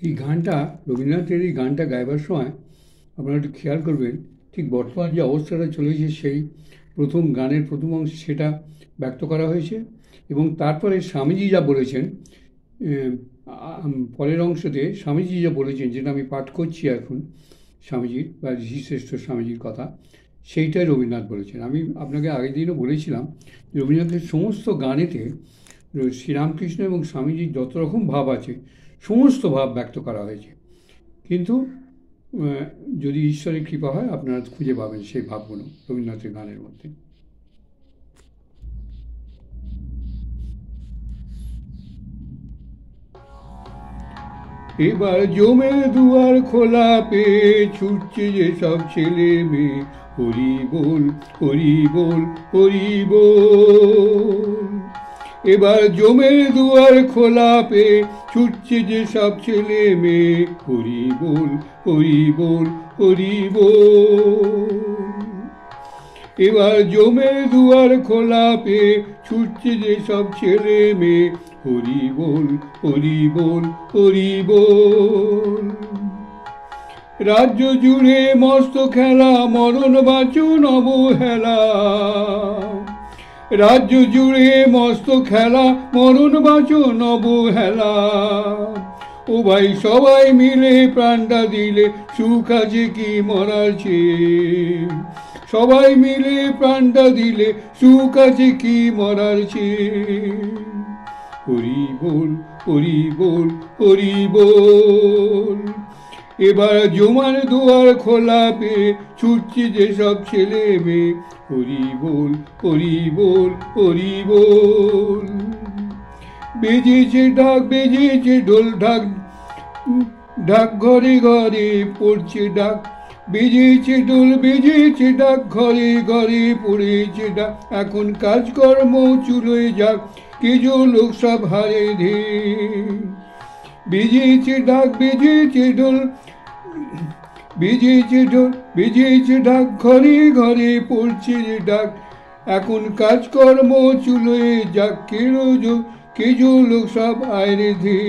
এই গানটা রবীন্দ্রনাথের এই গানটা গাইবার সময় আপনারা একটু খেয়াল করবেন, ঠিক বর্তমান যে অবস্থাটা চলেছে সেই প্রথম গানের প্রথম অংশে সেটা ব্যক্ত করা হয়েছে। এবং তারপরে স্বামীজি যা বলেছেন, পরের অংশতে স্বামীজি যা বলেছেন, যেটা আমি পাঠ করছি এখন, স্বামীজির বা ঋষিশ্রেষ্ঠ স্বামীজির কথা, সেইটাই রবীন্দ্রনাথ বলেছেন। আমি আপনাকে আগের দিনও বলেছিলাম রবীন্দ্রনাথের সমস্ত গানেতে শ্রীরামকৃষ্ণ এবং স্বামীজির যত রকম ভাব আছে সমস্ত ভাব ব্যক্ত করা হয়েছে। কিন্তু যদি ঈশ্বরের কৃপা হয় আপনারা খুঁজে পাবেন সেই ভাবগুলো রবীন্দ্রনাথের গানের মধ্যে। এবার জমের দুয়ার খোলা পেয়ে ছুটছে যে সব ছেলে মেয়ে, হরি বল হরি বল হরি বল। এবার জমের দুয়ার খোলা পেয়ে ছুটছে যে সব ছেলে মেয়ে, হরি বল হরি বল হরি বল। এবার জমের দুয়ার খোলা পেয়ে ছুটছে যে সব ছেলে মেয়ে, হরি বল হরি বল হরি বল। রাজ্য জুড়ে মস্ত খেলা, মরণ বাঁচন অবহেলা। রাজ্য জুড়ে মস্ত খেলা, মরণ বাঁচন অবহেলা। ও ভাই সবাই মিলে প্রাণটা দিলে সুখ আছে কি মরার চেয়ে। সবাই মিলে প্রাণটা দিলে সুখ আছে কি মরার চেয়ে। হরি বল হরি বল হরি বল। এবার জমার দুয়ার খোলা পেয়ে ছুটছে যেসব ছেলে মেয়ে, হরি বল হরি বল হরি বল। বেজেছে ঢাক বেজেছে ঢোল, ঢাক ঢাক ঘরে ঘরে পড়ছে ডাক। বেজেছে ঢোল বেজেছে ডাক, ঘরে ঘরে পড়েছে ডাক। এখন কাজকর্ম চুলোয় যাক, কেজো লোক সব হারে ধে। বেজেছে ডাক বেজেছে ঢোল বেজেছে ঢোল বেজেছে ডাক, ঘরে ঘরে পড়ছে ডাক। এখন কাজকর্ম চুলোয় যাক, কেজো লোক সব আয়রে ধে।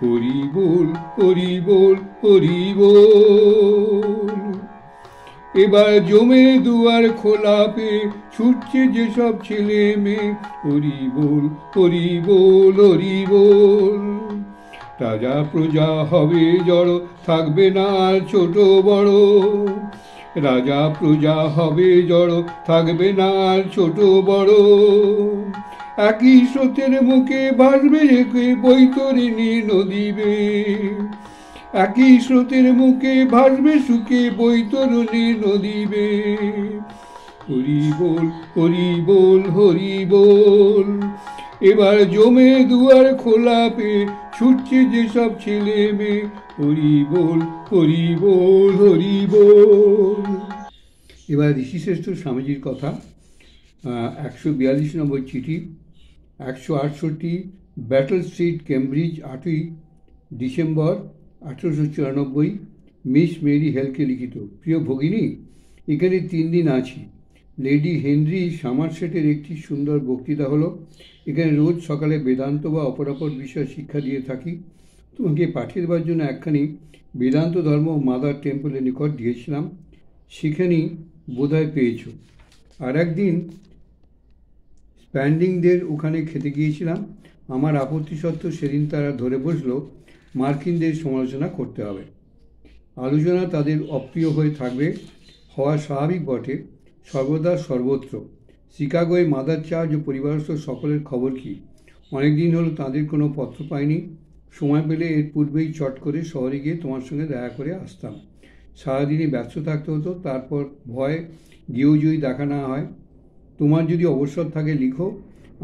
হরি বল হরি বল হরি বল। এবার জমে দুয়ার খোলা পেয়ে ছুটছে যেসব ছেলে মেয়ে, হরি বল হরি বল হরি বল। রাজা প্রজা হবে জড়ো, থাকবে না আর ছোট বড়। রাজা প্রজা হবে জড়ো, থাকবে না আর ছোট বড়। একই স্রোতের মুখে ভাসবে রেখে বৈতরণী নদীবে। একই স্রোতের মুখে ভাসবে সুখে বৈতরণী নদীবে। হরি বল হরি বল হরি বল। এবার জমে দুয়ার খোলা পেয়ে ছুটছে যেসব ছেলে মেয়ে, হরি বল হরি বল হরি বল। এবার ঋষিশ্রেষ্ঠ স্বামীজির কথা, 142 নম্বর চিঠি, 168 ব্যাটল স্ট্রিট, কেমব্রিজ, 8ই ডিসেম্বর 1894, মিস মেরি হেলকে লিখিত। প্রিয় ভগিনী, এখানে 3 দিন আছি। লেডি হেনরি সামারসেটের একটি সুন্দর বক্তৃতা হলো। এখানে রোজ সকালে বেদান্ত বা অপরাপর বিষয় শিক্ষা দিয়ে থাকি। তোমাকে পাঠিয়ে দেওয়ার জন্য একখানি বেদান্ত ধর্ম মাদার টেম্পলের নিকট দিয়েছিলাম, সেখানেই বোধহয় পেয়েছ। আর একদিন স্প্যান্ডিংদের ওখানে খেতে গিয়েছিলাম। আমার আপত্তি সত্ত্বেও সেদিন তারা ধরে বসলো মার্কিনদের সমালোচনা করতে হবে। আলোচনা তাদের অপ্রিয় হয়ে থাকবে, হওয়া স্বাভাবিক বটে, সর্বদা সর্বত্র। শিকাগোয় মাদার চার্চ ও পরিবারস্থ সকলের খবর কী? অনেক দিন হলো তাদের কোনো পত্র পাইনি। সময় পেলে এর পূর্বেই চট করে শহরে গিয়ে তোমার সঙ্গে দেখা করে আসতাম। সারাদিনই ব্যস্ত থাকতে হতো, তারপর ভয় গিয়েও যদি দেখা না হয়। তোমার যদি অবসর থাকে লিখো,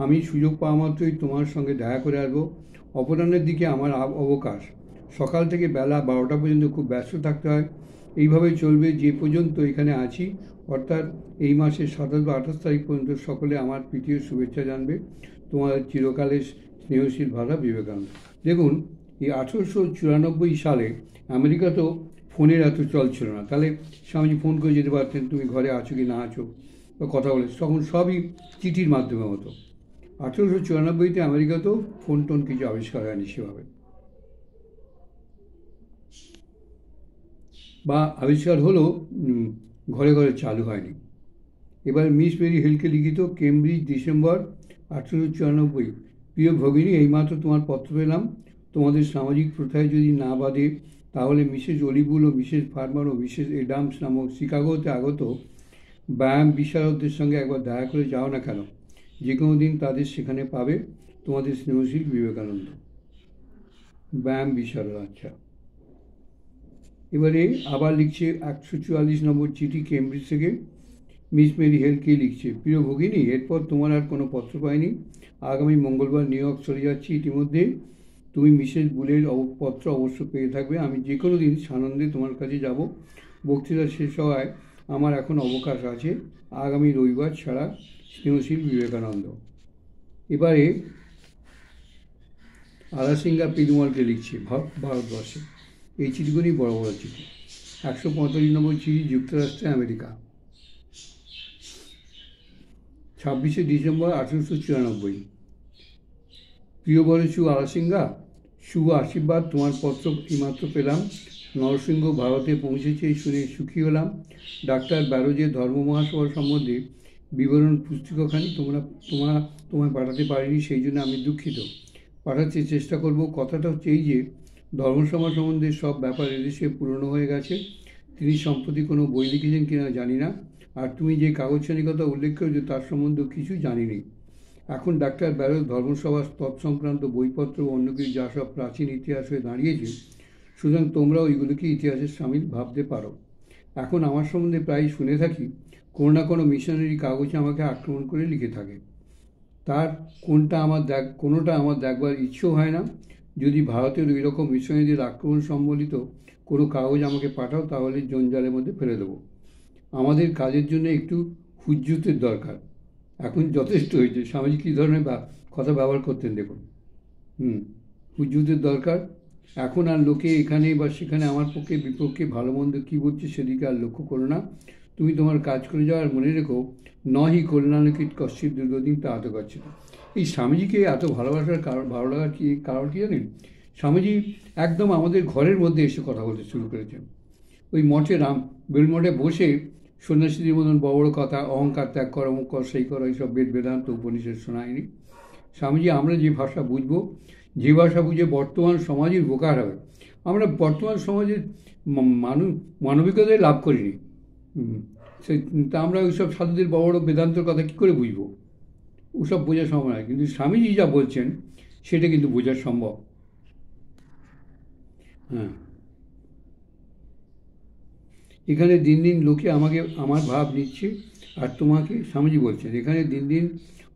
আমি সুযোগ পাওয়া মাত্রই তোমার সঙ্গে দেখা করে আসবো। অপরাহ্নের দিকে আমার অবকাশ। সকাল থেকে বেলা 12টা পর্যন্ত খুব ব্যস্ত থাকতে হয়। এইভাবে চলবে যে পর্যন্ত এখানে আছি, অর্থাৎ এই মাসের 27 বা 28 তারিখ পর্যন্ত। সকলে আমার প্রীতীয় শুভেচ্ছা জানবে। তোমার চিরকালের স্নেহশীল ভাষা, বিবেকানন্দ। দেখুন, এই 1894 সালে আমেরিকাতেও ফোনের এত চল ছিল না। তাহলে স্বামীজি ফোন করে যেতে পারতেন, তুমি ঘরে আছো কি না আছো, বা কথা বলে। তখন সবই চিঠির মাধ্যমে হতো। 1894-তে আমেরিকাতেও ফোন টোন কিছু আবিষ্কার হয়নি সেভাবে। বা আবিষ্কার হলো, ঘরে ঘরে চালু হয়নি। এবার মিস মেরি হেলকে লিখিত কেমব্রিজ, ডিসেম্বর 1894। প্রিয় ভগিনী, এইমাত্র তোমার পত্র পেলাম। তোমাদের সামাজিক প্রথায় যদি না বাঁধে, তাহলে মিসেস অলিবুল ও মিসেস ফার্মার ও মিসেস এডামস নামক শিকাগোতে আগত ব্যায়াম বিশারদদের সঙ্গে একবার দেখা করে যাও না কেন? যে কোনো দিন তাদের সেখানে পাবে। তোমাদের স্নেহশীল বিবেকানন্দ। ব্যায়াম বিশারদ, আচ্ছা। এবারে আবার লিখছে 144 নম্বর চিঠি, কেমব্রিজ থেকে মিস মেরি হেলকে লিখছে, প্রিয় ভগিনী, এরপর তোমার আর কোনো পত্র পাইনি। আগামী মঙ্গলবার নিউ ইয়র্ক চলে যাচ্ছি। ইতিমধ্যে তুমি মিসেস বুলের পত্র অবশ্য পেয়ে থাকবে। আমি যে কোনো দিন সানন্দে তোমার কাছে যাব। বক্তৃতা শেষ হওয়ায় আমার এখন অবকাশ আছে। আগামী রবিবার ছাড়া, স্নেহশীল বিবেকানন্দ। এবারে আলাসিঙ্গা পেরুমলকে লিখছে, ভারতবর্ষে। এই চিঠিগুলি বড় বড় চিঠি। 145 নম্বর চিঠি, যুক্তরাষ্ট্রে, আমেরিকা, 26শে ডিসেম্বর 1894। প্রিয় বরেছু আলাসিঙ্গা, শুভ আশীর্বাদ। তোমার পত্র এইমাত্র পেলাম। নরসিংহ ভারতে পৌঁছেছে শুনে সুখী হলাম। ডাক্তার ব্যারোজের ধর্ম মহাসভা সম্বন্ধে বিবরণ পুস্তিকাখানি তোমায় পাঠাতে পারিনি, সেই জন্য আমি দুঃখিত। পাঠাতে চেষ্টা করব। কথাটা হচ্ছে এই যে, ধর্মসভা সম্বন্ধে সব ব্যাপার এদেশে পুরনো হয়ে গেছে। তিনি সম্প্রতি কোনো বই লিখেছেন কিনা জানি না। আর তুমি যে কাগজখানির কথা উল্লেখ করেছো তার সম্বন্ধেও কিছু জানিনি। এখন ডাক্তার ব্যারোজ ধর্মসভার তৎসংক্রান্ত বইপত্র ও অন্য কিছু যা সব প্রাচীন ইতিহাস হয়ে দাঁড়িয়েছে, সুতরাং তোমরাও এগুলোকে ইতিহাসের সামিল ভাবতে পারো। এখন আমার সম্বন্ধে প্রায় শুনে থাকি, কোনো না কোনো মিশনারি কাগজে আমাকে আক্রমণ করে লিখে থাকে। তার কোনোটা আমার দেখবার ইচ্ছেও হয় না। যদি ভারতের ওই রকম মিশনারিদের আক্রমণ সম্বলিত কোনো কাগজ আমাকে পাঠাও, তাহলে জঞ্জালের মধ্যে ফেলে দেবো। আমাদের কাজের জন্য একটু হুজ্জুতের দরকার। এখন যথেষ্ট হয়েছে। স্বামীজি কী ধরনের কথা ব্যবহার করতেন দেখুন। হুজ্জুতের দরকার। এখন আর লোকে এখানে বা সেখানে আমার পক্ষে বিপক্ষে ভালো মন্দ কী বলছে সেদিকে আর লক্ষ্য করো না। তুমি তোমার কাজ করে যাও। আর মনে রেখো, নহি কল্যাণকিট কশ্চিৎ দুর্গতিং তাহাতে গচ্ছিত। এই স্বামীজিকে এত ভালোবাসার ভালো লাগার কারণ কি জানেন? স্বামীজি একদম আমাদের ঘরের মধ্যে এসে কথা বলতে শুরু করেছেন। ওই মঠে বেলমঠে বসে সন্ন্যাসীদের মতন বড় বড় কথা, অহংকার ত্যাগ কর, অমুক কর, সেই কর, এইসব বেদ বেদান্ত উপনিষদ শোনায়নি। স্বামীজি আমরা যে ভাষা বুঝবো, যে ভাষা বুঝে বর্তমান সমাজের উপকার হবে। আমরা বর্তমান সমাজের মানবিকতায় লাভ করিনি। তা আমরা ওইসব সাধুদের বড় বড় বেদান্তর কথা কী করে বুঝবো? ওসব বোঝা সম্ভব নয়। কিন্তু স্বামীজি যা বলছেন সেটা কিন্তু বোঝা সম্ভব। হ্যাঁ, এখানে দিন দিন লোকে আমার ভাব নিচ্ছে আর তোমাকে, স্বামীজি বলছেন, এখানে দিন দিন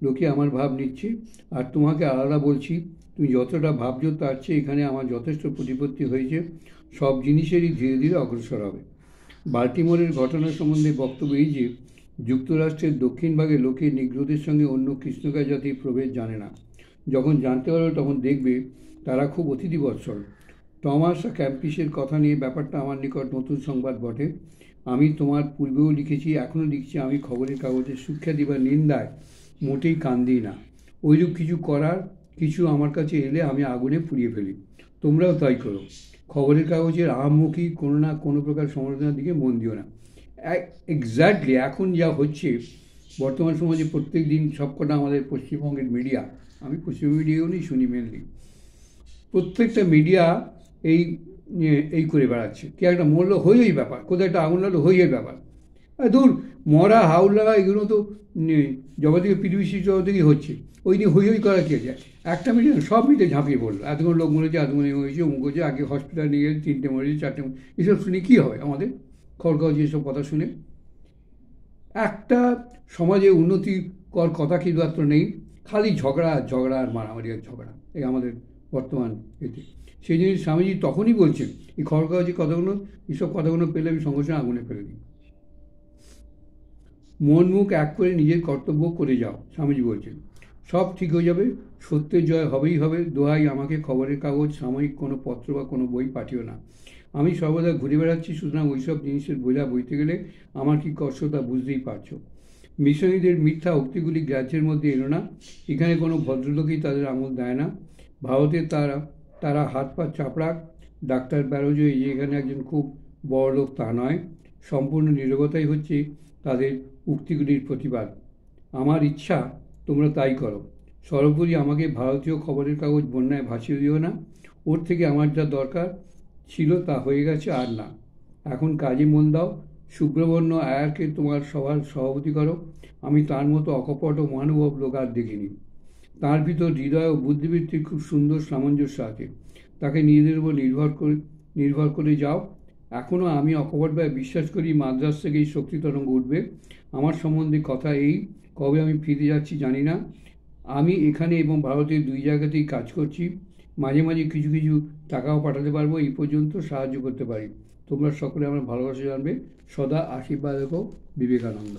লোকে আমার ভাব নিচ্ছে আর তোমাকে আলাদা বলছি। তুমি যতটা ভাবছো তার চেয়ে এখানে আমার যথেষ্ট প্রতিপত্তি হয়েছে। সব জিনিসেরই ধীরে ধীরে অগ্রসর হবে। বাল্টিমোরের ঘটনা সম্বন্ধে বক্তব্য এই যে, যুক্তরাষ্ট্রের দক্ষিণ ভাগে লোকে নিগ্রোদের সঙ্গে অন্য কৃষ্ণকায় জাতির প্রভেদ জানে না। যখন জানতে পারবে তখন দেখবে তারা খুব অতিথিবৎসল। টমাস ক্যাম্পিসের কথা নিয়ে ব্যাপারটা আমার নিকট নতুন সংবাদ বটে। আমি তোমার পূর্বেও লিখেছি, এখনও লিখছি, আমি খবরের কাগজে সুখ্যাতি বা নিন্দায় মোটেই কান দিই না। ওইরূপ কিছু আমার কাছে এলে আমি আগুনে পুড়িয়ে ফেলি। তোমরাও তাই করো। খবরের কাগজের আহাম্মুখী কোনো না কোনো প্রকার সমালোচনার দিকে মন দিও না। এক্স্যাক্টলি এখন যা হচ্ছে বর্তমান সমাজে, প্রত্যেক দিন সবকটা আমাদের পশ্চিমবঙ্গের মিডিয়া, আমি পশ্চিমবঙ্গ মিডিয়াও নেই শুনি মেনলি, প্রত্যেকটা মিডিয়া এই করে বেড়াচ্ছে। কি একটা মরলো হই ব্যাপার, কোথাও একটা আগুন লাগলো হই ব্যাপার। দূর, মরা হাউল লাগা এগুলো তো জগৎ থেকে, পৃথিবী জগৎ থেকেই হচ্ছে। ওই নিয়ে হই করা কি আছে? একটা মিডিয়া সব মিডিয়া ঝাঁপিয়ে পড়লো, এতগুলো লোক মরেছে, এতগুলো হয়েছে, অমুক হয়েছে, আগে হসপিটাল নিয়ে গেছে, 3টে মরেছে, 4টে, এসব শুনে কী হবে আমাদের? খবর কাগজে এসব কথা শুনে একটা সমাজে উন্নতিকর কথা কিছুমাত্র নেই। খালি ঝগড়া আর মারামারি আর ঝগড়া, এই আমাদের বর্তমান এতে। সেই জিনিস স্বামীজি তখনই বলছেন, এই খবর কাগজের কথাগুলো, এইসব কথাগুলো পেলে আমি সঙ্গে সঙ্গে আগুনে ফেলে দিই। মন মুখ এক করে নিজের কর্তব্য করে যাও, স্বামীজি বলছেন, সব ঠিক হয়ে যাবে, সত্যের জয় হবেই হবে। দোহাই, আমাকে খবরের কাগজ, সাময়িক কোনো পত্র বা কোনো বই পাঠিও না। আমি সর্বদা ঘুরে বেড়াচ্ছি, সুতরাং ওইসব জিনিসের বোঝা বইতে গেলে আমার কী কষ্ট তা বুঝতেই পারছো। মিশনারিদের মিথ্যা উক্তিগুলি গ্রাহ্যের মধ্যে এলো না। এখানে কোনো ভদ্রলোকই তাদের আঙুল দেয় না। ভারতে তারা হাত পা চাপড়াক। ডাক্তার ব্যারোজ এখানে একজন খুব বড়লোক তা নয়, সম্পূর্ণ নীরবতাই হচ্ছে তাদের উক্তিগুলির প্রতিবাদ। আমার ইচ্ছা তোমরা তাই করো। সর্বোপরি আমাকে ভারতীয় খবরের কাগজ বন্যায় ভাসিয়ে দিও না। ওর থেকে আমার যা দরকার ছিল তা হয়ে গেছে, আর না। এখন কাজে মন দাও। সুব্রহ্মণ্য আয়ারকে তোমার সভার সভাপতি করো। আমি তার মতো অকপট ও মহানুভব লোক আর দেখিনি। তার ভিতর হৃদয় ও বুদ্ধিবৃত্তির খুব সুন্দর সামঞ্জস্য আছে। তাকে নিজেদের উপর নির্ভর করে যাও। এখনও আমি অকপটভাবে বিশ্বাস করি মাদ্রাজ থেকে এই শক্তি তরঙ্গ উঠবে। আমার সম্বন্ধে কথা এই, কবে আমি ফিরে যাচ্ছি জানি না। আমি এখানে এবং ভারতের দুই জায়গাতেই কাজ করছি। মাঝে মাঝে কিছু কিছু টাকাও পাঠাতে পারবো, এই পর্যন্ত সাহায্য করতে পারি। তোমরা সকলে আমার ভালোবাসা জানবে। সদা আশীর্বাদ রেখো। বিবেকানন্দ।